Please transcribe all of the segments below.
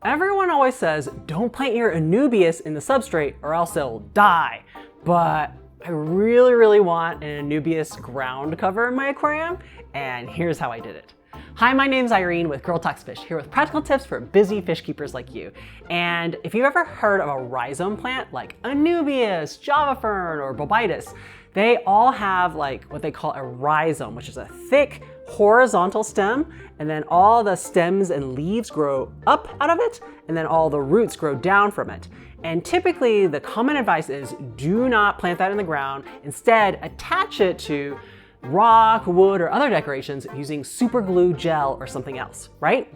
Everyone always says, don't plant your Anubias in the substrate or else it'll die. But I really want an Anubias ground cover in my aquarium, and here's how I did it. Hi, my name's Irene with girltalksfish, here with practical tips for busy fish keepers like you. And if you've ever heard of a rhizome plant like Anubias, Java fern, or bobitis, they all have like what they call a rhizome, which is a thick horizontal stem, and then all the stems and leaves grow up out of it, and then all the roots grow down from it. And typically the common advice is do not plant that in the ground. Instead, attach it to rock, wood, or other decorations using super glue, gel, or something else, right?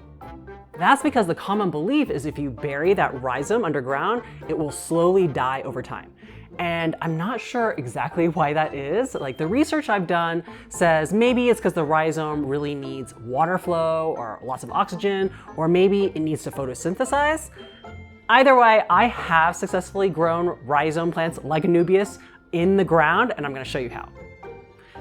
That's because the common belief is if you bury that rhizome underground, it will slowly die over time. And I'm not sure exactly why that is. Like, the research I've done says maybe it's because the rhizome really needs water flow or lots of oxygen, or maybe it needs to photosynthesize. Either way, I have successfully grown rhizome plants like Anubias in the ground, and I'm gonna show you how.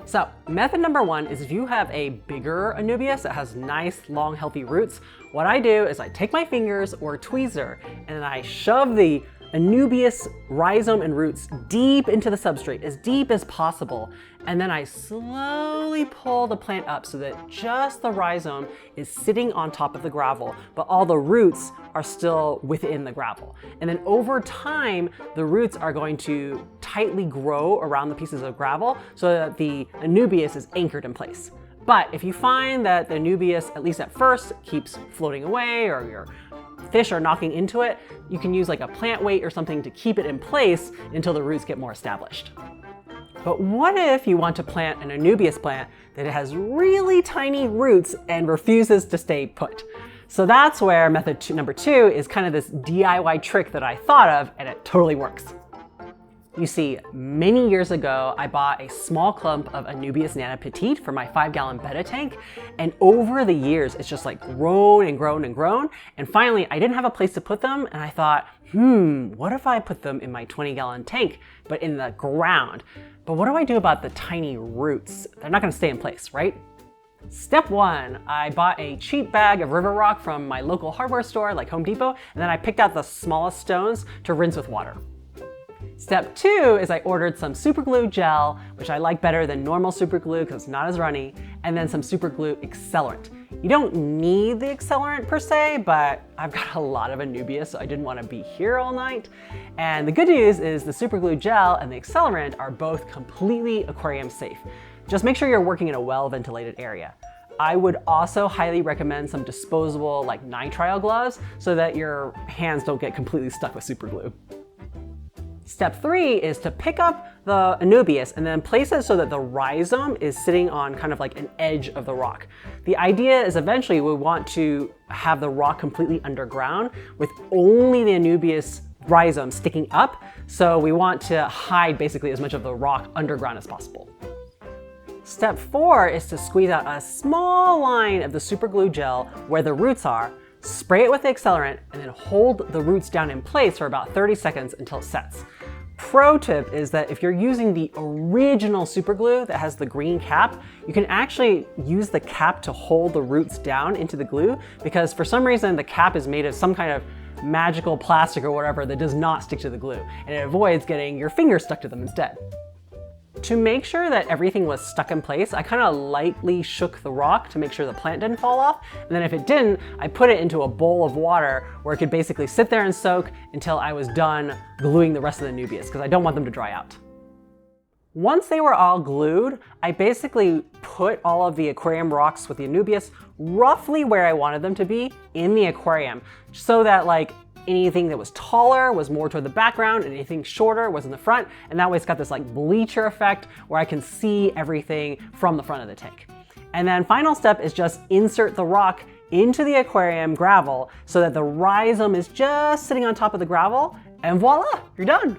So method number one is if you have a bigger Anubias that has nice, long, healthy roots, what I do is I take my fingers or a tweezer and I shove the Anubias rhizome and roots deep into the substrate, as deep as possible. And then I slowly pull the plant up so that just the rhizome is sitting on top of the gravel, but all the roots are still within the gravel. And then over time, the roots are going to tightly grow around the pieces of gravel so that the Anubias is anchored in place. But if you find that the Anubias, at least at first, keeps floating away, or your fish are knocking into it, you can use like a plant weight or something to keep it in place until the roots get more established. But what if you want to plant an Anubias plant that has really tiny roots and refuses to stay put? So that's where method number two is kind of this DIY trick that I thought of, and it totally works. You see, many years ago, I bought a small clump of Anubias Nana Petite for my 5-gallon betta tank. And over the years, it's just like grown and grown and grown. And finally, I didn't have a place to put them. And I thought, what if I put them in my 20-gallon tank, but in the ground? But what do I do about the tiny roots? They're not gonna stay in place, right? Step one, I bought a cheap bag of river rock from my local hardware store like Home Depot. And then I picked out the smallest stones to rinse with water. Step two is I ordered some super glue gel, which I like better than normal super glue because it's not as runny, and then some super glue accelerant. You don't need the accelerant per se, but I've got a lot of Anubias, so I didn't want to be here all night. And the good news is the super glue gel and the accelerant are both completely aquarium safe. Just make sure you're working in a well-ventilated area. I would also highly recommend some disposable like nitrile gloves so that your hands don't get completely stuck with super glue. Step three is to pick up the Anubias and then place it so that the rhizome is sitting on kind of like an edge of the rock. The idea is eventually we want to have the rock completely underground with only the Anubias rhizome sticking up. So we want to hide basically as much of the rock underground as possible. Step four is to squeeze out a small line of the super glue gel where the roots are, spray it with the accelerant, and then hold the roots down in place for about 30 seconds until it sets. Pro tip is that if you're using the original super glue that has the green cap, you can actually use the cap to hold the roots down into the glue, because for some reason the cap is made of some kind of magical plastic or whatever that does not stick to the glue, and it avoids getting your finger stuck to them instead. To make sure that everything was stuck in place, I kind of lightly shook the rock to make sure the plant didn't fall off. And then if it didn't, I put it into a bowl of water where it could basically sit there and soak until I was done gluing the rest of the Anubias, because I don't want them to dry out. Once they were all glued, I basically put all of the aquarium rocks with the Anubias roughly where I wanted them to be in the aquarium, so that like anything that was taller was more toward the background and anything shorter was in the front. And that way it's got this like bleacher effect where I can see everything from the front of the tank. And then final step is just insert the rock into the aquarium gravel so that the rhizome is just sitting on top of the gravel, and voila, you're done.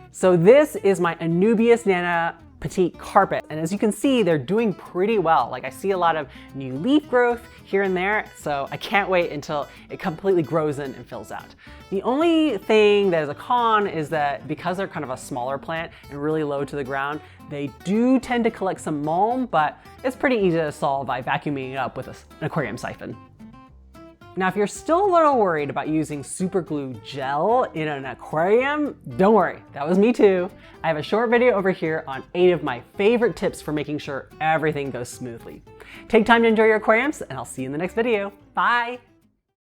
So this is my Anubias Nana Petite carpet. And as you can see, they're doing pretty well. Like, I see a lot of new leaf growth here and there, so I can't wait until it completely grows in and fills out. The only thing that is a con is that because they're kind of a smaller plant and really low to the ground, they do tend to collect some mulm, but it's pretty easy to solve by vacuuming it up with an aquarium siphon. Now, if you're still a little worried about using super glue gel in an aquarium, don't worry, that was me too. I have a short video over here on 8 of my favorite tips for making sure everything goes smoothly. Take time to enjoy your aquariums, and I'll see you in the next video. Bye!